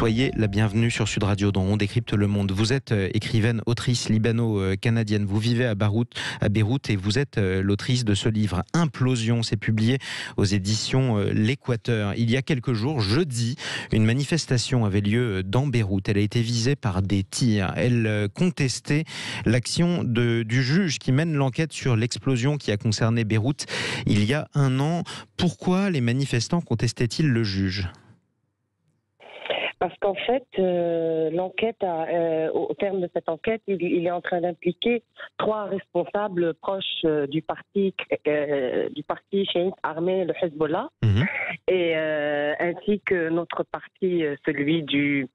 Soyez la bienvenue sur Sud Radio dont on décrypte le monde. Vous êtes écrivaine, autrice libano-canadienne. Vous vivez à Beyrouth et vous êtes l'autrice de ce livre Implosion. C'est publié aux éditions L'Équateur. Il y a quelques jours, jeudi, une manifestation avait lieu dans Beyrouth. Elle a été visée par des tirs. Elle contestait l'action du juge qui mène l'enquête sur l'explosion qui a concerné Beyrouth il y a un an. Pourquoi les manifestants contestaient-ils le juge ? Parce qu'en fait, l'enquête, au terme de cette enquête, il est en train d'impliquer 3 responsables proches du parti chiite armé, le Hezbollah, et ainsi que notre parti, celui du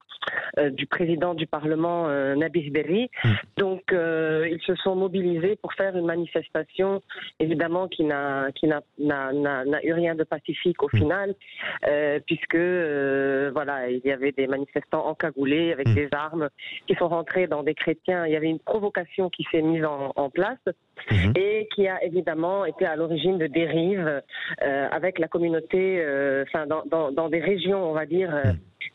président du Parlement, Nabih Berri. Donc, ils se sont mobilisés pour faire une manifestation, évidemment, qui n'a eu rien de pacifique au final, puisque, voilà, il y avait des manifestants encagoulés avec des armes qui sont rentrés dans des chrétiens. Il y avait une provocation qui s'est mise en place et qui a évidemment été à l'origine de dérives avec la communauté, dans des régions, on va dire,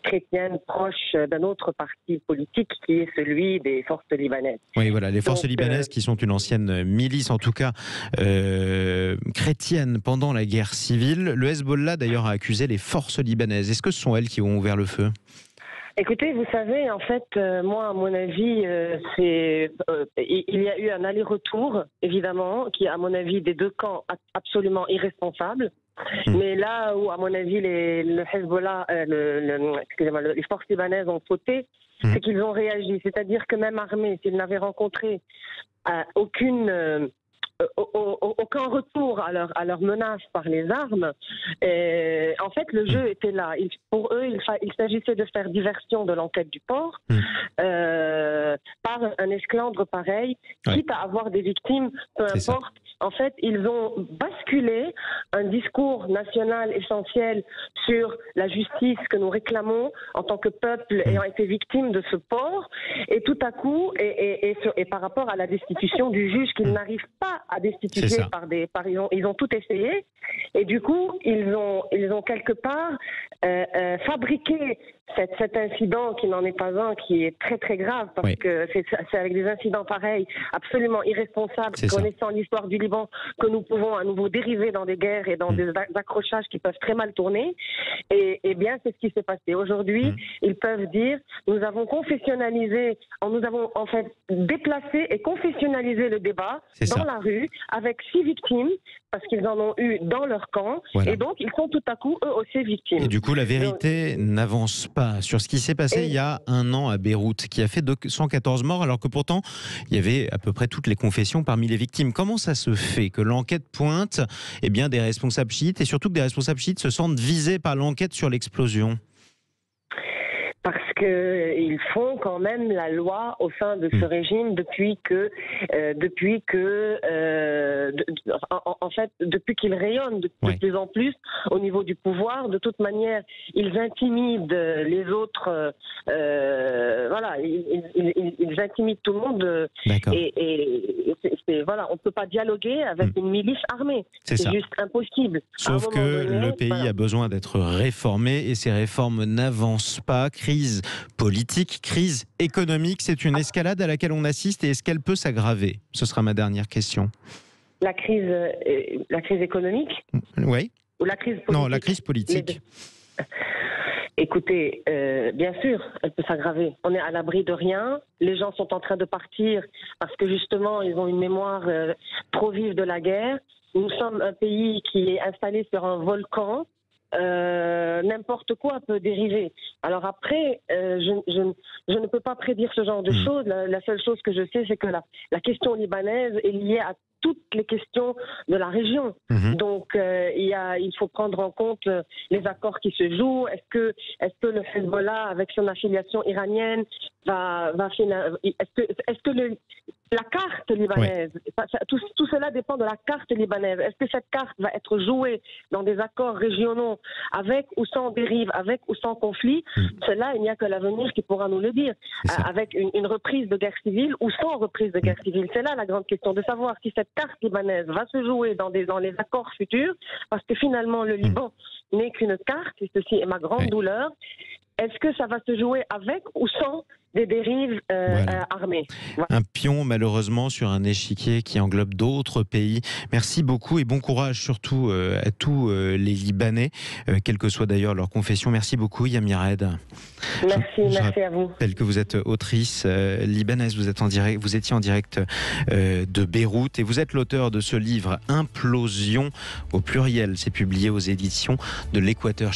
chrétiennes proches d'un autre parti politique qui est celui des forces libanaises. Oui, voilà, les forces libanaises qui sont une ancienne milice, en tout cas chrétienne pendant la guerre civile. Le Hezbollah d'ailleurs a accusé les forces libanaises. Est-ce que ce sont elles qui ont ouvert le feu ? Écoutez, vous savez, en fait, moi, à mon avis, il y a eu un aller-retour, évidemment, qui, à mon avis, des deux camps absolument irresponsable. Mais là où, à mon avis, le Hezbollah, les forces libanaises ont fauté, c'est qu'ils ont réagi. C'est-à-dire que même armés, s'ils n'avaient rencontré aucun retour à leur menace par les armes. En fait, le jeu était là. Pour eux, il s'agissait de faire diversion de l'enquête du port par un esclandre pareil, quitte à avoir des victimes, peu importe. En fait, ils ont basculé un discours national essentiel sur la justice que nous réclamons en tant que peuple ayant été victime de ce port, et tout à coup, et par rapport à la destitution du juge qu'ils n'arrivent pas à destituer ils ont tout essayé, et du coup, ils ont quelque part fabriqué cet incident qui n'en est pas un, qui est très très grave, parce que c'est avec des incidents pareils, absolument irresponsables, connaissant l'histoire du Liban, que nous pouvons à nouveau dériver dans des guerres et dans des accrochages qui peuvent très mal tourner. Et bien, c'est ce qui s'est passé. Aujourd'hui, ils peuvent dire, nous avons en fait déplacé et confessionnalisé le débat dans la rue, avec 6 victimes, parce qu'ils en ont eu dans leur camp, et donc ils sont tout à coup eux aussi victimes. Et du coup, la vérité n'avance pas sur ce qui s'est passé il y a un an à Beyrouth, qui a fait 214 morts, alors que pourtant, il y avait à peu près toutes les confessions parmi les victimes. Comment ça se fait que l'enquête pointe des responsables chiites, et surtout que des responsables chiites se sentent visés par l'enquête sur l'explosion ? Parce qu'ils font quand même la loi au sein de ce régime depuis qu'ils rayonnent de plus en plus au niveau du pouvoir. De toute manière, ils intimident les autres. Ils intimident tout le monde. On ne peut pas dialoguer avec une milice armée. C'est juste impossible. Sauf que le pays a besoin d'être réformé, et ces réformes n'avancent pas. Crise politique, crise économique, c'est une escalade à laquelle on assiste, et est-ce qu'elle peut s'aggraver ? Ce sera ma dernière question. La crise économique ? Oui. Ou la crise politique ? Non, la crise politique. Écoutez, bien sûr, elle peut s'aggraver. On est à l'abri de rien. Les gens sont en train de partir parce que justement, ils ont une mémoire trop vive de la guerre. Nous sommes un pays qui est installé sur un volcan. N'importe quoi peut dériver. Alors après, je ne peux pas prédire ce genre de choses. La seule chose que je sais, c'est que la question libanaise est liée à toutes les questions de la région. Donc, il faut prendre en compte les accords qui se jouent. Est-ce que le Hezbollah, avec son affiliation iranienne, est-ce que la carte libanaise, tout cela dépend de la carte libanaise. Est-ce que cette carte va être jouée dans des accords régionaux, avec ou sans dérive, avec ou sans conflit? Cela, il n'y a que l'avenir qui pourra nous le dire. Avec une reprise de guerre civile ou sans reprise de guerre civile. C'est là la grande question, de savoir si cette carte libanaise va se jouer dans les accords futurs, parce que finalement le Liban n'est qu'une carte, et ceci est ma grande douleur. est-ce que ça va se jouer avec ou sans des dérives armées? Voilà. Un pion, malheureusement, sur un échiquier qui englobe d'autres pays. Merci beaucoup et bon courage surtout à tous les Libanais, quelle que soit d'ailleurs leur confession. Merci beaucoup, Yamir Aid. Merci à vous. Je rappelle que vous êtes autrice libanaise, vous étiez en direct de Beyrouth et vous êtes l'auteur de ce livre Implosion au pluriel. C'est publié aux éditions de l'Équateur.